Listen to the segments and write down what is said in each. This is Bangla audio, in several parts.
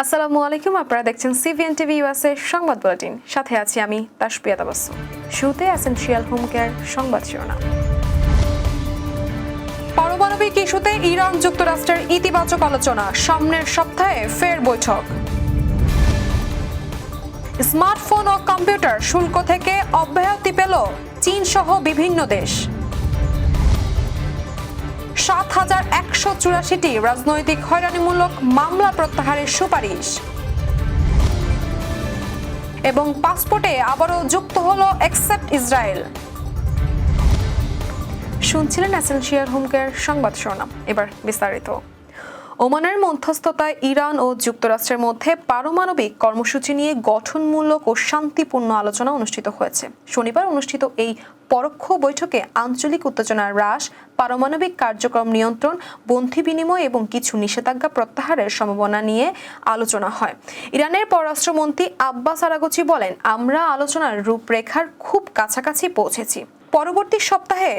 আসসালামু আলাইকুম, আপনারা দেখছেন সিভিএন টিভি ইউএসএ সংবাদ বুলেটিন। সাথে আছি আমি তাসপিয়া তাবাসসুম। শুরুতে এসেনশিয়াল হোম কেয়ার সংবাদ শিরোনাম। পারমাণবিক ইস্যুতে ইরান যুক্তরাষ্ট্রের ইতিবাচক আলোচনা, সামনের সপ্তাহে ফের বৈঠক। স্মার্টফোন ও কম্পিউটার শুল্ক থেকে অব্যাহতি পেল চীন সহ বিভিন্ন দেশ। ৭,১৮৪টি রাজনৈতিক হয়রানিমূলক মামলা প্রত্যাহারের সুপারিশ। এবং পাসপোর্টে আবারও যুক্ত হলো অ্যাকসেপ্ট ইসরায়েল। শুনছিলেন এসেনশিয়াল হোম কেয়ার সংবাদ শিরোনাম, এবার বিস্তারিত। ওমানের মধ্যস্থতায় ইরান ও যুক্তরাষ্ট্রের মধ্যে পারমাণবিক কর্মসূচি নিয়ে গঠনমূলক ও শান্তিপূর্ণ আলোচনা অনুষ্ঠিত হয়েছে। শনিবার অনুষ্ঠিত এই পরোক্ষ বৈঠকে আঞ্চলিক উত্তেজনার হ্রাস, পারমাণবিক কার্যক্রম নিয়ন্ত্রণ, বন্ধি বিনিময় এবং কিছু নিষেধাজ্ঞা প্রত্যাহারের সম্ভাবনা নিয়ে আলোচনা হয়। ইরানের পররাষ্ট্রমন্ত্রী আব্বাস আরাগচি বলেন, আমরা আলোচনার রূপরেখার খুব কাছাকাছি পৌঁছেছি। পরবর্তী সপ্তাহে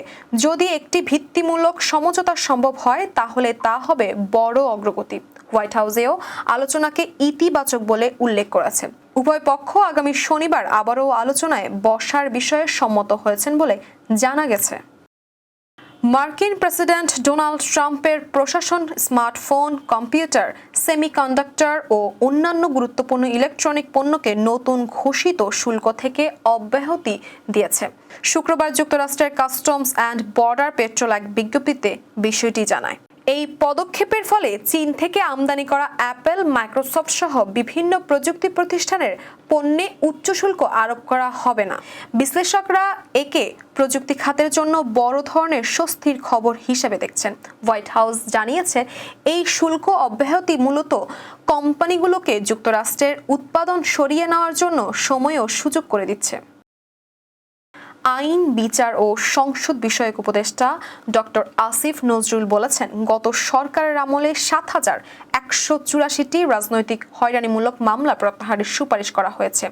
যদি একটি ভিত্তিমূলক সমঝোতা সম্ভব হয় তাহলে তা হবে বড় অগ্রগতি। হোয়াইট হাউসেও আলোচনাকে ইতিবাচক বলে উল্লেখ করেছে। উভয় পক্ষ আগামী শনিবার আবারও আলোচনায় বসার বিষয়ে সম্মত হয়েছেন বলে জানা গেছে। মার্কিন প্রেসিডেন্ট ডোনাল্ড ট্রাম্পের প্রশাসন স্মার্টফোন, কম্পিউটার, সেমিকন্ডাক্টর ও অন্যান্য গুরুত্বপূর্ণ ইলেকট্রনিক পণ্যকে নতুন ঘোষিত শুল্ক থেকে অব্যাহতি দিয়েছে। শুক্রবার যুক্তরাষ্ট্রের কাস্টমস অ্যান্ড বর্ডার পেট্রোল এক বিজ্ঞপ্তিতে বিষয়টি জানায়। এই পদক্ষেপের ফলে চীন থেকে আমদানি করা অ্যাপল, মাইক্রোসফট সহ বিভিন্ন প্রযুক্তি প্রতিষ্ঠানের পণ্যে উচ্চ শুল্ক আরোপ করা হবে না। বিশ্লেষকরা একে প্রযুক্তি খাতের জন্য বড় ধরনের স্বস্তির খবর হিসেবে দেখছেন। হোয়াইট হাউস জানিয়েছে, এই শুল্ক অব্যাহতি মূলত কোম্পানিগুলোকে যুক্তরাষ্ট্রের উৎপাদন সরিয়ে নেওয়ার জন্য সময় ও সুযোগ করে দিচ্ছে। আইন, বিচার ও সংসদ বিষয়ক উপদেষ্টা ডক্টর আসিফ নজরুল বলেছেন, গত সরকারের আমলে ৭,১৮৪টি রাজনৈতিক হয়রানিমূলক মামলা প্রত্যাহারের সুপারিশ করা হয়েছে।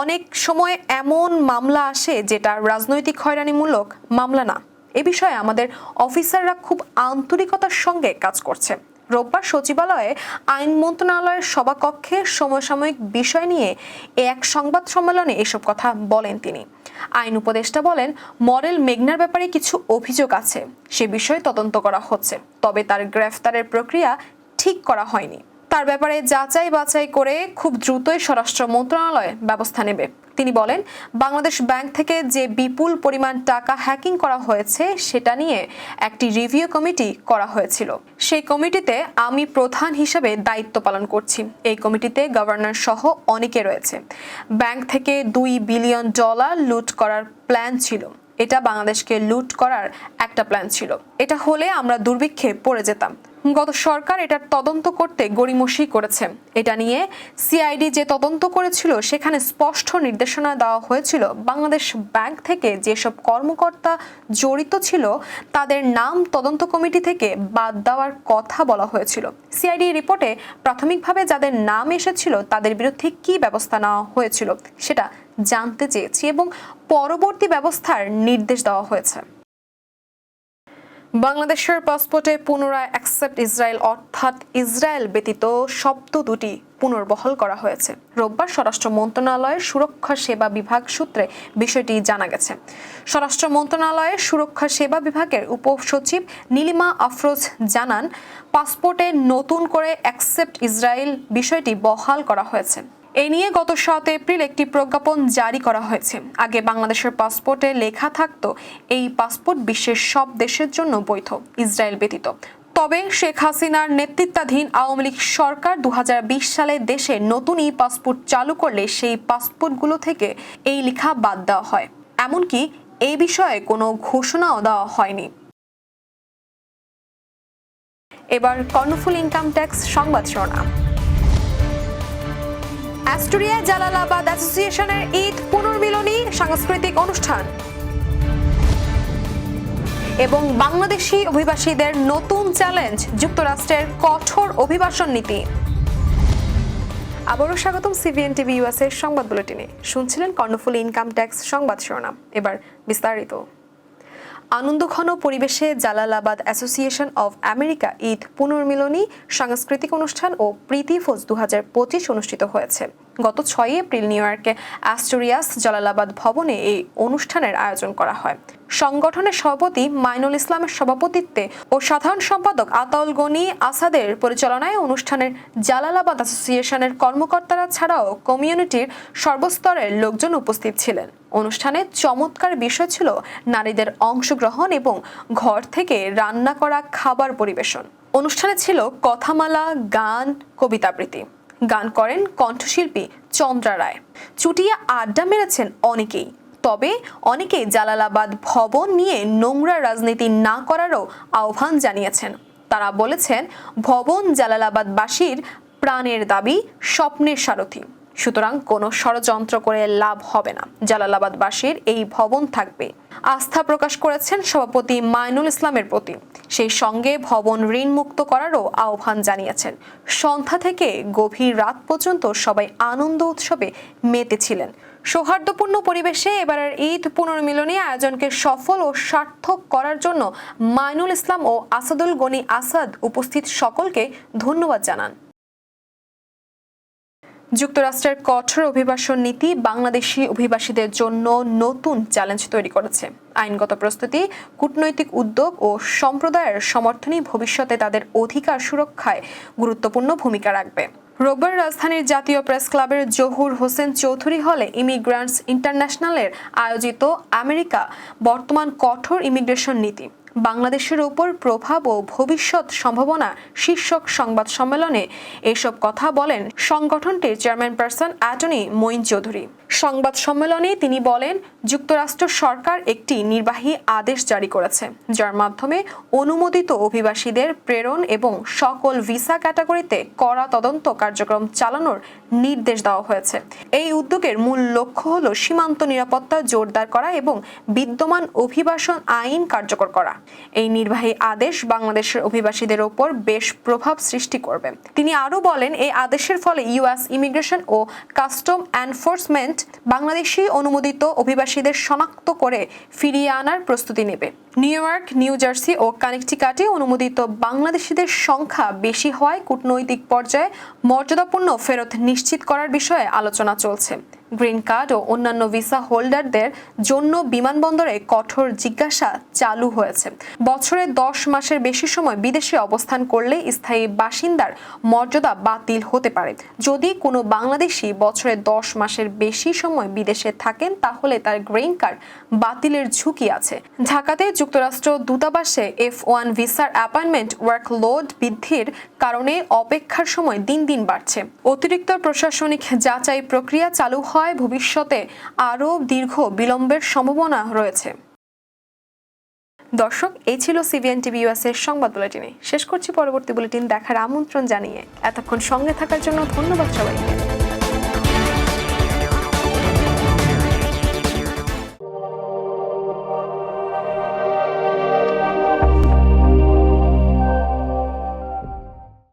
অনেক সময় এমন মামলা আসে যেটা রাজনৈতিক হয়রানিমূলক মামলা না। এ বিষয়ে আমাদের অফিসাররা খুব আন্তরিকতার সঙ্গে কাজ করছে। রোববার সচিবালয়ে আইন মন্ত্রণালয়ের সভাকক্ষে সমসাময়িক বিষয় নিয়ে এক সংবাদ সম্মেলনে এসব কথা বলেন তিনি। আইন উপদেষ্টা বলেন, মডেল মেঘনার ব্যাপারে কিছু অভিযোগ আছে, সে বিষয়ে তদন্ত করা হচ্ছে, তবে তার গ্রেফতারের প্রক্রিয়া ঠিক করা হয়নি। তার ব্যাপারে যাচাই বাছাই করে খুব দ্রুতই স্বরাষ্ট্র মন্ত্রণালয় ব্যবস্থা নেবে। তিনি বলেন, বাংলাদেশ ব্যাংক থেকে যে বিপুল পরিমাণ টাকা হ্যাকিং করা হয়েছে সেটা নিয়ে একটি রিভিউ কমিটি করা হয়েছিল। সেই কমিটিতে আমি প্রধান হিসেবে দায়িত্ব পালন করছি। এই কমিটিতে গভর্নর সহ অনেকে রয়েছে। ব্যাংক থেকে $2 বিলিয়ন লুট করার প্ল্যান ছিল। এটা বাংলাদেশকে লুট করার একটা প্ল্যান ছিল। এটা হলে আমরা দুর্ভিক্ষে পড়ে যেতাম। গত সরকার এটার তদন্ত করতে গড়িমসি করেছে। এটা নিয়ে সিআইডি যে তদন্ত করেছিল সেখানে স্পষ্ট নির্দেশনা দেওয়া হয়েছিল, বাংলাদেশ ব্যাংক থেকে যেসব কর্মকর্তা জড়িত ছিল তাদের নাম তদন্ত কমিটি থেকে বাদ দেওয়ার কথা বলা হয়েছিল। সিআইডি রিপোর্টে প্রাথমিকভাবে যাদের নাম এসেছিল তাদের বিরুদ্ধে কি ব্যবস্থা নেওয়া হয়েছিল সেটা জানতে চেয়েছি এবং পরবর্তী ব্যবস্থার নির্দেশ দেওয়া হয়েছে। বাংলাদেশের পাসপোর্টে পুনরায় অ্যাকসেপ্ট ইসরায়েল অর্থাৎ ইসরায়েল ব্যতীত শব্দ দুটি পুনর্বহাল করা হয়েছে। রোববার স্বরাষ্ট্র মন্ত্রণালয়ের সুরক্ষা সেবা বিভাগ সূত্রে বিষয়টি জানা গেছে। স্বরাষ্ট্র মন্ত্রণালয়ের সুরক্ষা সেবা বিভাগের উপসচিব নীলিমা আফরোজ জানান, পাসপোর্টে নতুন করে অ্যাকসেপ্ট ইসরায়েল বিষয়টি বহাল করা হয়েছে। এ নিয়ে গত 7 এপ্রিল একটি প্রজ্ঞাপন জারি করা হয়েছে। আগে বাংলাদেশের পাসপোর্টে লেখা থাকতো, এই পাসপোর্ট বিশ্বের সব দেশের জন্য বৈধ, ইসরায়েল ব্যতীত। তবে শেখ হাসিনার নেতৃত্বাধীন আওয়ামী লীগ সরকার 2020 সালে দেশে নতুন ই পাসপোর্ট চালু করলে সেই পাসপোর্টগুলো থেকে এই লেখা বাদ দেওয়া হয়। এমনকি এই বিষয়ে কোনো ঘোষণাও দেওয়া হয়নি। এবার কর্ণফুলী ইনকাম ট্যাক্স সংবাদ শিরোনাম। অ্যাস্টোরিয়া জালালাবাদ অ্যাসোসিয়েশনের ঈদ পুনর্মিলনী সাংস্কৃতিক অনুষ্ঠান এবং বাংলাদেশি অভিবাসীদের নতুন চ্যালেঞ্জ, যুক্তরাষ্ট্রের কঠোর অভিবাসন নীতি। আবারও স্বাগতম সিভিএন টিভি ইউএসএ সংবাদ বুলেটিনে। শুনছিলেন কর্ণফুলী ইনকাম ট্যাক্স সংবাদ শিরোনাম, এবার বিস্তারিত। আনন্দঘন পরিবেশে Jalalabad association of America Eid পুনর্মিলনী সাংস্কৃতিক অনুষ্ঠান ও প্রীতিভোজ 2025 অনুষ্ঠিত হয়েছে। গত 6 এপ্রিল নিউ ইয়র্কে অ্যাস্টোরিয়াস জালালাবাদ ভবনে এই অনুষ্ঠানের আয়োজন করা হয়। সংগঠনের সভাপতি মাইনুল ইসলামের সভাপতিত্বে ও সাধারণ সম্পাদক আতাউল গনি আসাদের পরিচালনায় অনুষ্ঠানের জালালাবাদ অ্যাসোসিয়েশনের কর্মকর্তারা ছাড়াও কমিউনিটির সর্বস্তরের লোকজন উপস্থিত ছিলেন। অনুষ্ঠানে চমৎকার বিষয় ছিল নারীদের অংশগ্রহণ এবং ঘর থেকে রান্না করা খাবার পরিবেশন। অনুষ্ঠানে ছিল কথামালা, গান, কবিতাবৃত্তি। গান করেন কণ্ঠশিল্পী চন্দ্রা রায়। চুটিয়ে আড্ডা মেরেছেন অনেকেই। তবে অনেকেই জালালাবাদ ভবন নিয়ে নোংরা রাজনীতি না করারও আহ্বান জানিয়েছেন। তারা বলেছেন, ভবন জালালাবাদবাসীর প্রাণের দাবি, স্বপ্নের সারথি। সুতরাং কোনো ষড়যন্ত্র করে লাভ হবে না। জালালাবাদবাসীর এই ভবন থাকবে। আস্থা প্রকাশ করেছেন সভাপতি মাইনুল ইসলামের প্রতি। সেই সঙ্গে ভবন ঋণমুক্ত করারও আহ্বান জানিয়েছেন। সন্ধ্যা থেকে গভীর রাত পর্যন্ত সবাই আনন্দ উৎসবে মেতেছিলেন। সৌহার্দ্যপূর্ণ পরিবেশে এবারের ঈদ পুনর্মিলনী আয়োজনকে সফল ও সার্থক করার জন্য মাইনুল ইসলাম ও আসাদুল গনি আসাদ উপস্থিত সকলকে ধন্যবাদ জানান। যুক্তরাষ্ট্রের কঠোর অভিবাসন নীতি বাংলাদেশি অভিবাসীদের জন্য নতুন চ্যালেঞ্জ তৈরি করেছে। আইনগত প্রস্তুতি, কূটনৈতিক উদ্যোগ ও সম্প্রদায়ের সমর্থনই ভবিষ্যতে তাদের অধিকার সুরক্ষায় গুরুত্বপূর্ণ ভূমিকা রাখবে। রোববার রাজধানীর জাতীয় প্রেস ক্লাবের জহুর হোসেন চৌধুরী হলে ইমিগ্রান্টস ইন্টারন্যাশনালের আয়োজিত আমেরিকা বর্তমান কঠোর ইমিগ্রেশন নীতি, বাংলাদেশের উপর প্রভাব ও ভবিষ্যৎ সম্ভাবনা শীর্ষক সংবাদ সম্মেলনে এসব কথা বলেন সংগঠনটির চেয়ারম্যানপারসন অ্যাটর্নি মঈন চৌধুরী। সংবাদ সম্মেলনে তিনি বলেন, যুক্তরাষ্ট্র সরকার একটি নির্বাহী আদেশ জারি করেছে, যার মাধ্যমে অনুমোদিত অভিবাসীদের প্রেরণ এবং সকল ভিসা ক্যাটাগরিতে কড়া তদন্ত কার্যক্রম চালানোর নির্দেশ দেওয়া হয়েছে। এই উদ্যোগের মূল লক্ষ্য হল সীমান্ত নিরাপত্তা জোরদার করা এবং বিদ্যমান অভিবাসন আইন কার্যকর করা। এই নির্বাহী আদেশ বাংলাদেশের অভিবাসীদের ওপর বেশ প্রভাব সৃষ্টি করবে। তিনি আরও বলেন, এই আদেশের ফলে ইউএস ইমিগ্রেশন ও কাস্টম এনফোর্সমেন্ট বাংলাদেশি অনুমোদিত অভিবাসীদের শনাক্ত করে ফিরিয়ে আনার প্রস্তুতি নেবে। নিউ ইয়র্ক, নিউ জার্সি ও কানেকটিকাটে অনুমোদিত বাংলাদেশিদের সংখ্যা বেশি হওয়ায় কূটনৈতিক পর্যায়ে মর্যাদাপূর্ণ ফেরত নিশ্চিত করার বিষয়ে আলোচনা চলছে। গ্রিন কার্ড ও অন্যান্য ভিসা হোল্ডারদের জন্য বিমানবন্দরে কঠোর জিজ্ঞাসা চালু হয়েছে। বছরে 10 মাসের বেশি সময় বিদেশে অবস্থান করলে স্থায়ী বাসিন্দার মর্যাদা বাতিল হতে পারে। যদি কোনো বাংলাদেশি বছরে 10 মাসের বেশি সময় বিদেশে থাকেন, তাহলে তার গ্রিন কার্ড বাতিলের ঝুঁকি আছে। ঢাকাতে যুক্তরাষ্ট্র দূতাবাসে F1 ভিসার অ্যাপয়েন্টমেন্ট ওয়ার্কলোড বৃদ্ধির কারণে অপেক্ষার সময় দিন দিন বাড়ছে। অতিরিক্ত প্রশাসনিক যাচাই প্রক্রিয়া চালু হয়, ভবিষ্যতে আরও দীর্ঘ বিলম্বের সম্ভাবনা রয়েছে। দর্শক, এই ছিল সিবিএন টিভি ইউএস এর সংবাদ বুলেটিনে। শেষ করছি পরবর্তী বুলেটিন দেখার আমন্ত্রণ জানিয়ে। এতক্ষণ সঙ্গে থাকার জন্য ধন্যবাদ সবাইকে।